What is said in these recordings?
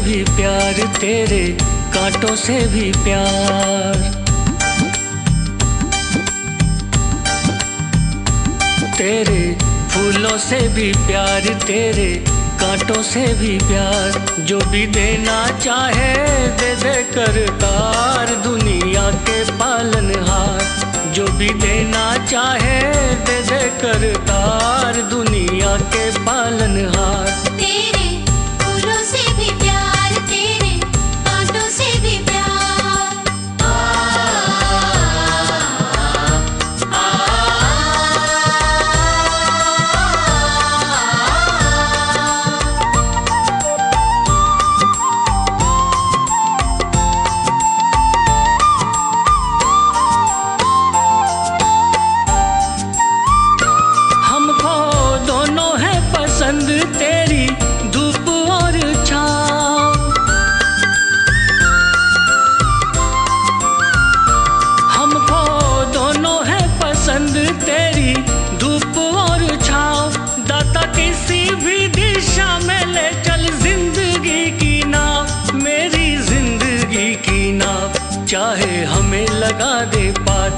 भी प्यार, तेरे कांटों से भी प्यार। तेरे फूलों से भी प्यार, तेरे कांटों से भी प्यार। जो भी देना चाहे दे दे करतार, दुनिया के पालनहार। जो भी देना चाहे दे दे करतार, दुनिया के पालनहार। तेरे फूलों से भी प्यार, तेरे कांटों से भी प्यार। तेरी धूप और छाँव, हमको दोनों है पसंद तेरी धूप और छाँव। दाता किसी भी दिशा में ले चल जिंदगी की नाव, मेरी जिंदगी की नाव। चाहे हमें लगा दे पार,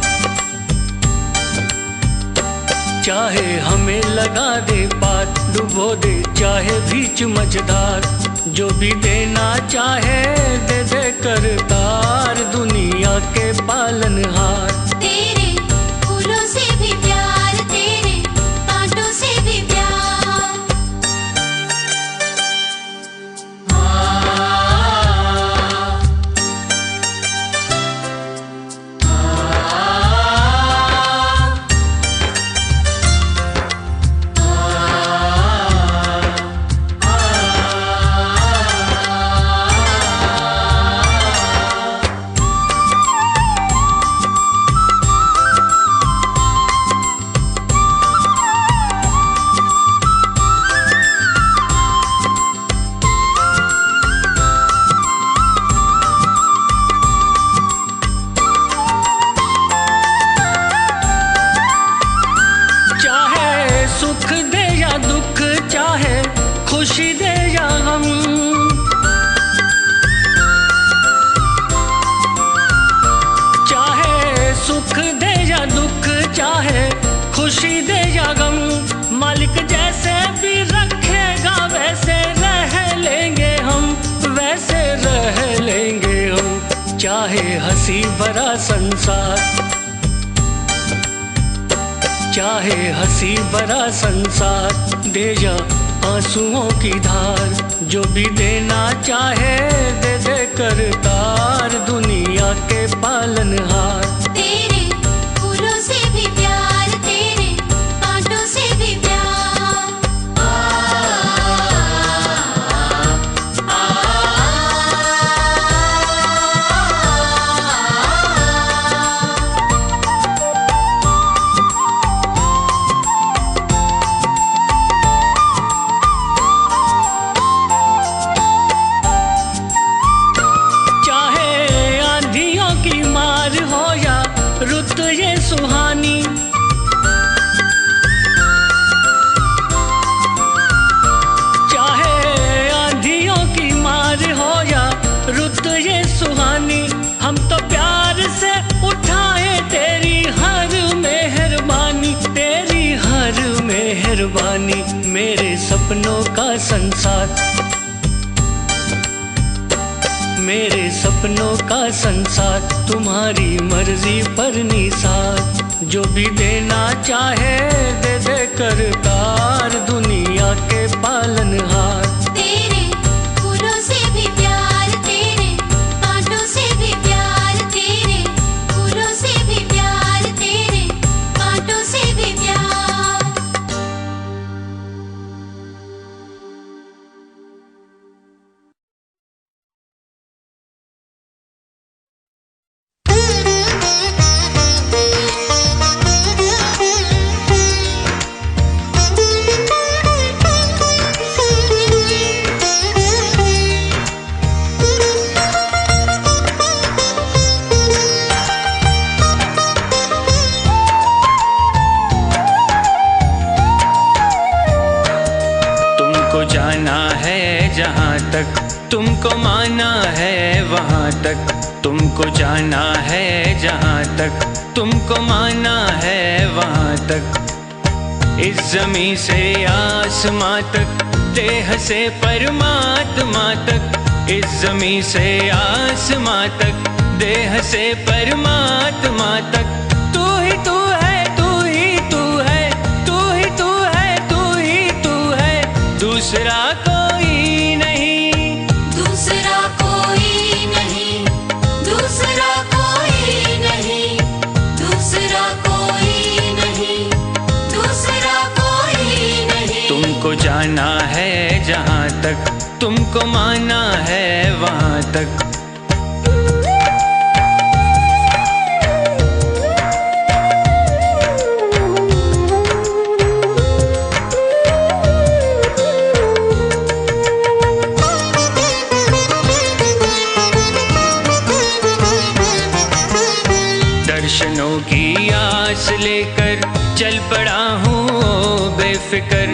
चाहे हमें लगा दे पार, डुबो दे चाहे बीच मझधार। जो भी देना चाहे दे दे करतार, दुनिया के पालनहार। तेरे फूलों से भी प्यार, तेरे कांटों से भी प्यार। सुख दे या दुख, चाहे खुशी दे या गम, चाहे सुख दे या दुख, चाहे खुशी दे या गम। मालिक जैसे भी रखेगा वैसे रह लेंगे हम, वैसे रह लेंगे हम। चाहे हंसी भरा संसार, चाहे हंसी भरा संसार, दे जा आंसुओं की धार। जो भी देना चाहे दे दे करतार, दुनिया के पालनहार। तेरे फूलों से भी प्यार, तेरे कांटों से भी प्यार। रुत ये सुहानी, चाहे आंधियों की मार हो या रुत ये सुहानी। हम तो प्यार से उठाए तेरी हर मेहरबानी, तेरी हर मेहरबानी। मेरे सपनों का संसार, मेरे सपनों का संसार, तुम्हारी मर्जी पर निसार। जो भी देना चाहे दे दे करतार, दुनिया के पालनहार। तेरे फूलों से भी प्यार, तेरे कांटों से भी प्यार। तेरे फूलों से भी प्यार, तेरे कांटों से भी प्यार। तुमको माना है वहाँ तक, तुमको जाना है जहाँ तक, तुमको माना है वहाँ तक। इस ज़मीं से आसमां तक, देह से परमात्मा तक, इस ज़मीं से आसमां तक, देह से परमात्मा तक। तू ही तू है, तू ही तू है, तू ही तू है, तू ही तू है, दूसरा कोई नहीं, दूसरा कोई नहीं, दूसरा कोई नहीं, दूसरा कोई नहीं, दूसरा कोई नहीं। तुमको जाना है जहाँ तक, तुमको माना है वहाँ तक। दर्शनों की आस लेकर चल पड़ा हूँ बेफिक्र,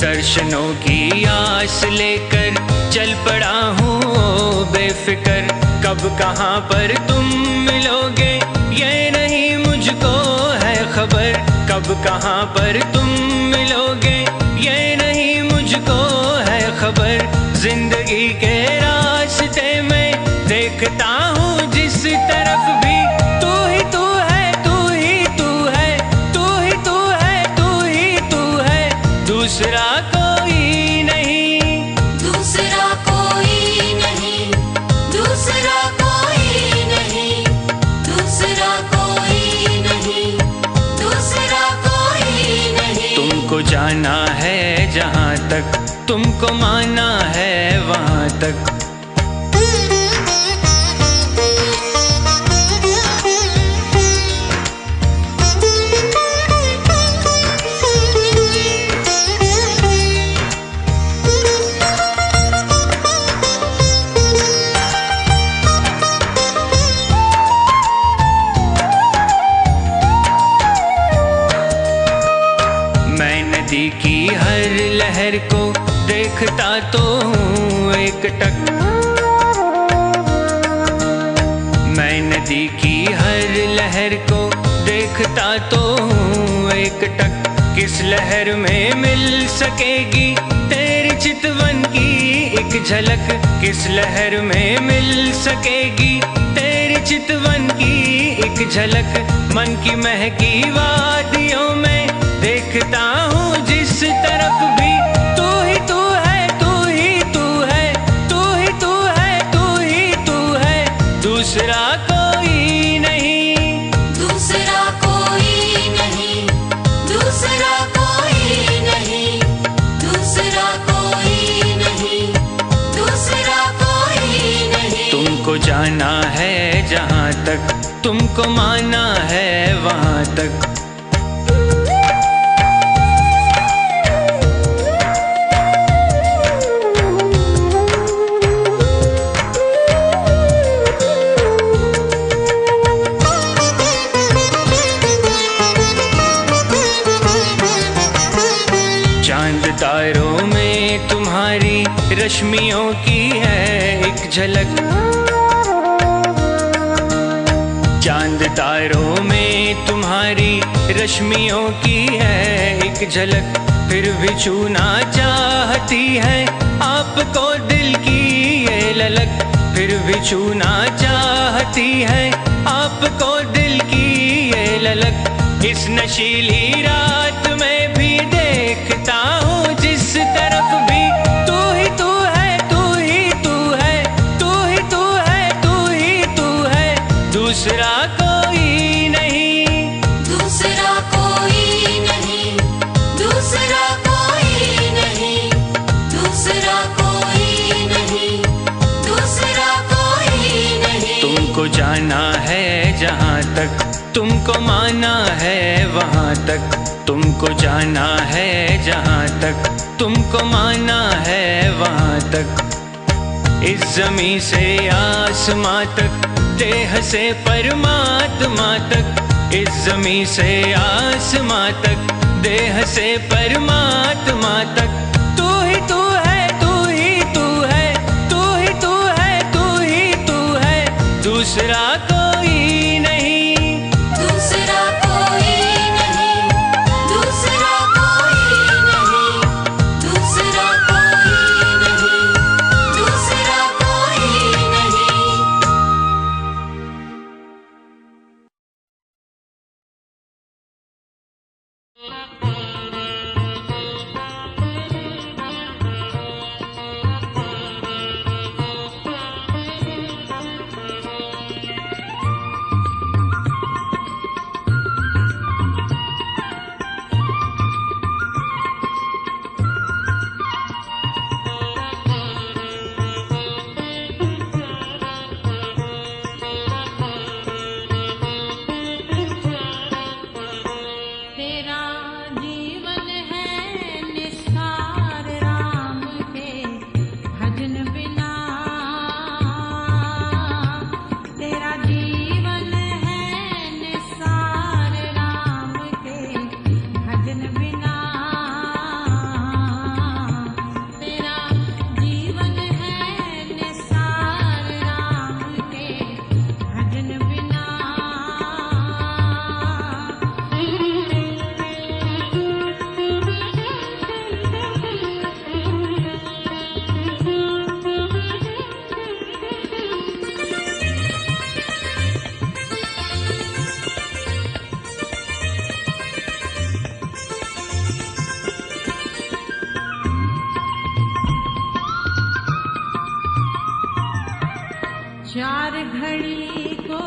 दर्शनों की आस लेकर चल पड़ा हूँ बेफिक्र। कब कहाँ पर तुम मिलोगे ये नहीं मुझको है खबर, कब कहाँ पर तुम मिलोगे ये नहीं मुझको है खबर। जिंदगी के रास्ते में देखता हूँ जिस तरफ भी, तू ही तू है, तू ही तू है, तू ही तू है, तू ही तू है, दूसरा कोई नहीं, दूसरा कोई नहीं, दूसरा कोई नहीं, दूसरा कोई नहीं, दूसरा कोई नहीं। तुमको जाना है जहाँ तक, तुमको माना है वहाँ तक। नदी की हर लहर को देखता तो हूँ एक टक, मैं नदी की हर लहर को देखता तो हूँ एक टक। किस लहर में मिल सकेगी तेरी चितवन की एक झलक, किस लहर में मिल सकेगी तेरी चितवन की एक झलक। मन की महकी वादियों में देखता हूँ जिस तरफ भी, तू ही तू है, तू ही तू है, तू ही तू है, तू ही तू है, दूसरा कोई नहीं, दूसरा कोई नहीं, दूसरा कोई नहीं, दूसरा कोई नहीं, दूसरा कोई नहीं। तुमको जाना है जहाँ तक, तुमको माना है वहाँ तक। चांद तारों में तुम्हारी रश्मियों की है एक झलक, चांद तारों में तुम्हारी रश्मियों की है एक झलक। फिर भी छूना चाहती है आपको दिल की ये ललक, फिर भी छूना चाहती है आपको दिल की ये ललक। इस नशीली रात में भी देखता हूँ जिस तरफ भी, तू ही तू है, तू ही तू है, तू ही तू है, तू ही तू है, दूसरा कोई नहीं, दूसरा कोई नहीं, दूसरा कोई नहीं, दूसरा कोई नहीं, दूसरा कोई नहीं। तुमको जाना है जहाँ तक, तुमको माना है वहाँ तक, तुमको जाना है जहाँ तक, तुमको माना है वहाँ तक। इस ज़मीं से आसमां तक, देह से परमात्मा तक, इस ज़मीं से आसमां तक, देह से परमात्मा तक, तू ही तू दूसरा कोई नहीं, दूसरा कोई नहीं, दूसरा कोई नहीं, दूसरा कोई नहीं, दूसरा कोई नहीं। तेरा जीवन है निस्सार राम के भजन बिना, तेरा जीवन है निस्सार राम के भजन बिना, तेरा जीवन है निस्सार राम के भजन बिना। चार घड़ी को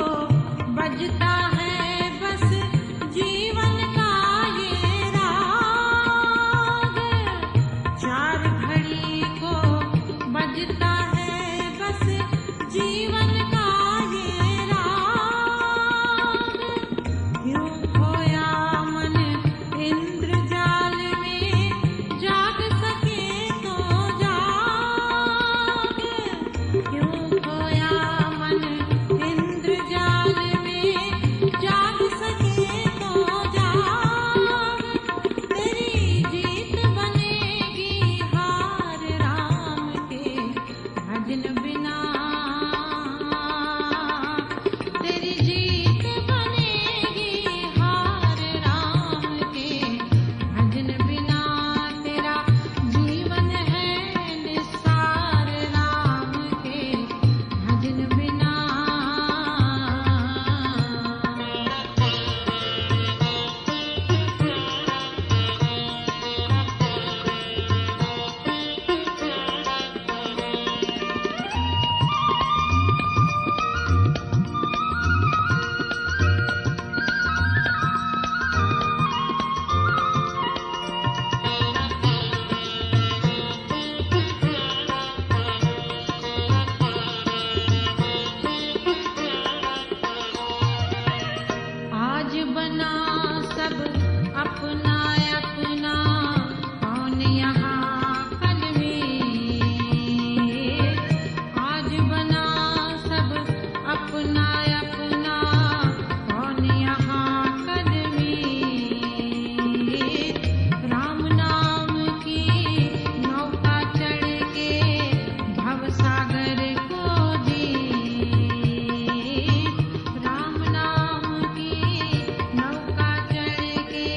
बजता है बस जीवन का ये राग, चार घड़ी को बजता है बस जीवन का ये राग। क्यों खोया मन इंद्रजाल में, जाग सके तो जाग। क्यों खोया मन इंद्रजाल में, जाग सके तो जाग। तेरी जीत बनेगी हार राम के भजन बिना, तेरी जीत बनेगी हार राम के भजन बिना। तेरा जीवन है निस्सार राम के भजन बिना। आज बना सब अपना अपना, कौन यहाँ कल में। आज बना सब अपना अपना, कौन यहाँ कल में। राम नाम की नौका चढ़ के भव सागर को जी, राम नाम की नौका चढ़ के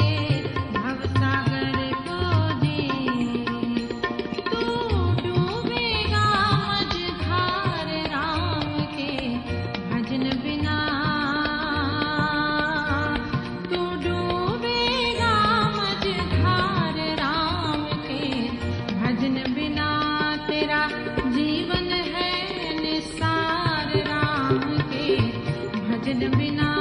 भव सागर को जी। तू डूबेगा मझधार राम के भजन बिना, तू डूबेगा मझधार राम के भजन बिना। तेरा जीवन है निस्सार राम के भजन बिना।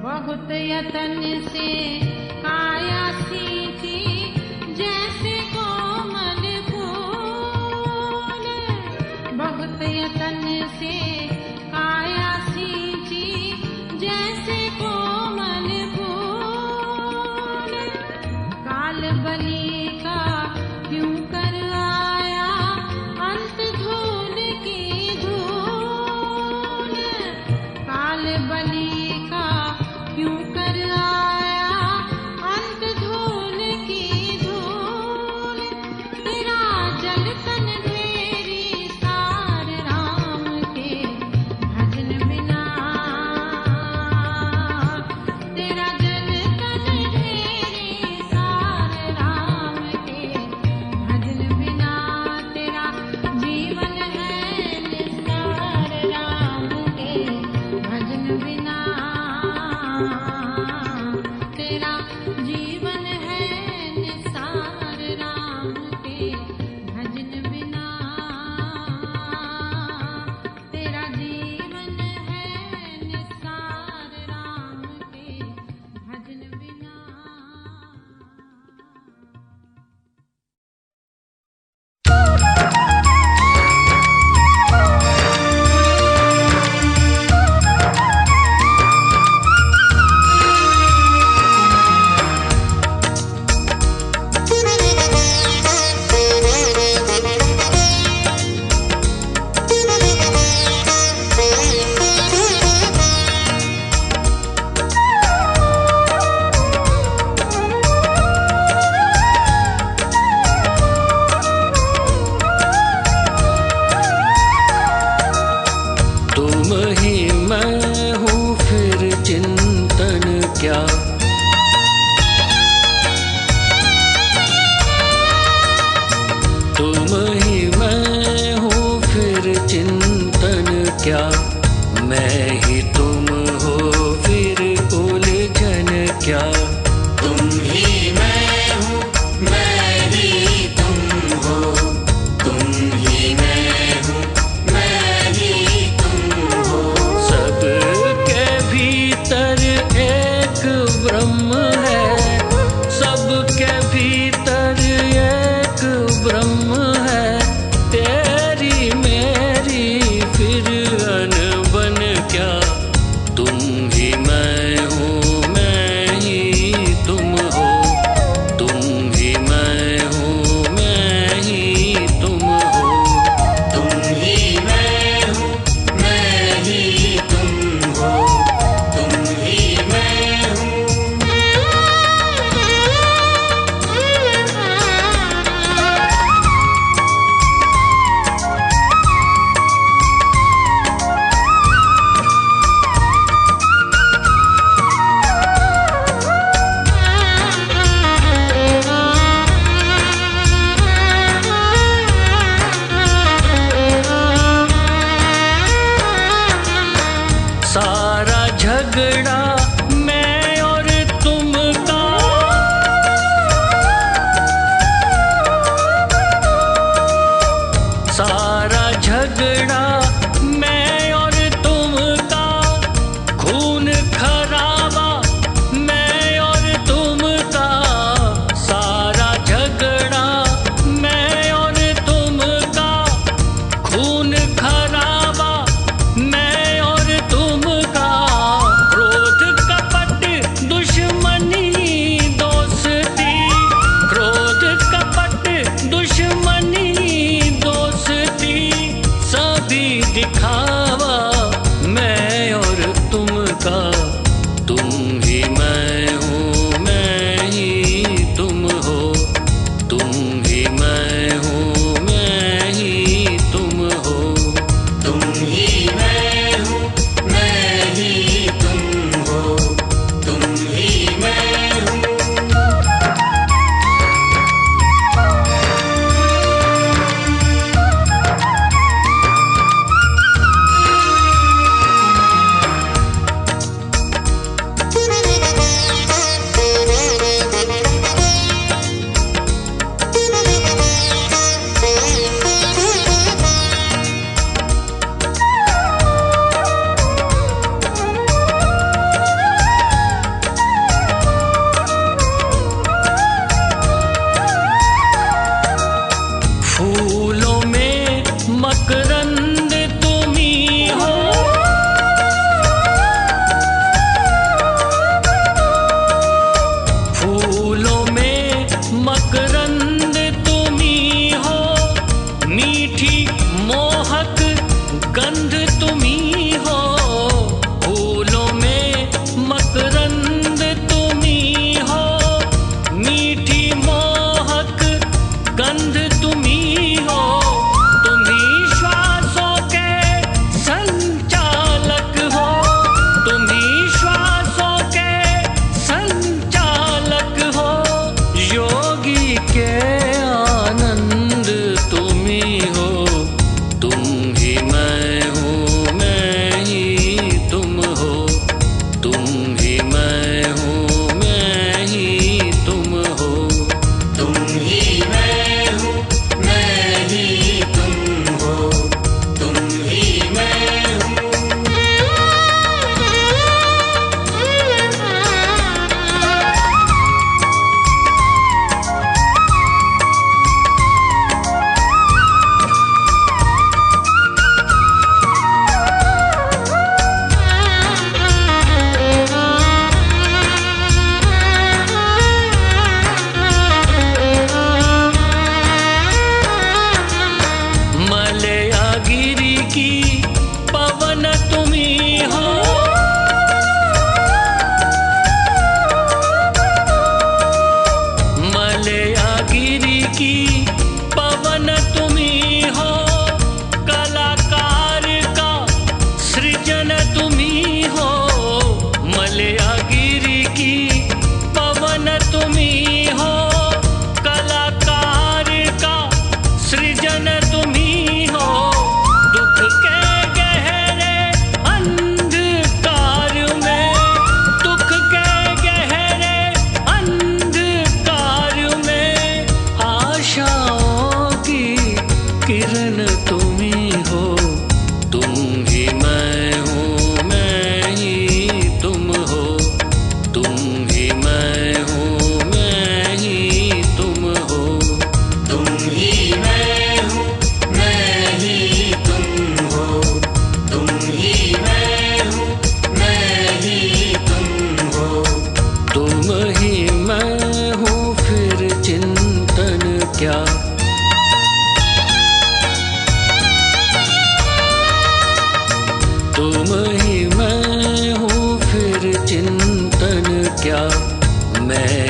बहुत यतन से काया सींची, जैसे कोमल फूल। बहुत यतन से काया सींची, जैसे कोमल फूल। तुम ही मैं हूँ फिर चिंतन क्या। तुम ही मैं हूँ फिर चिंतन क्या। मैं ही तुम हो फिर उलझन क्या। तुम ही मैं हूँ मैं ही तुम हो। तुम ही मैं हूँ मैं ही तुम हो। सबके भीतर एक ब्रह्म है। सबके भीतर एक ब्रह्म है। तेरी मेरी फिर अनबन क्या। तुम ही मैं हूँ मैं ही तुम हो। तुम ही मैं हूँ मैं ही तुम हो। तुम ही मैं हूँ मैं ही तुम हो। तुम ही मैं हूँ। सारा झगड़ा मैं और तुम का। सारा झगड़ा मैं और तुम का। खून खराबा मैं और तुम का। सारा झगड़ा मैं और तुम का। खून खराबा मैं और तुम का। क्रोध ही मैं हूँ, मैं ही तुम हो। तुम ही मैं हूँ, फिर चिंतन क्या। तुम ही मैं हूँ, फिर चिंतन क्या। मैं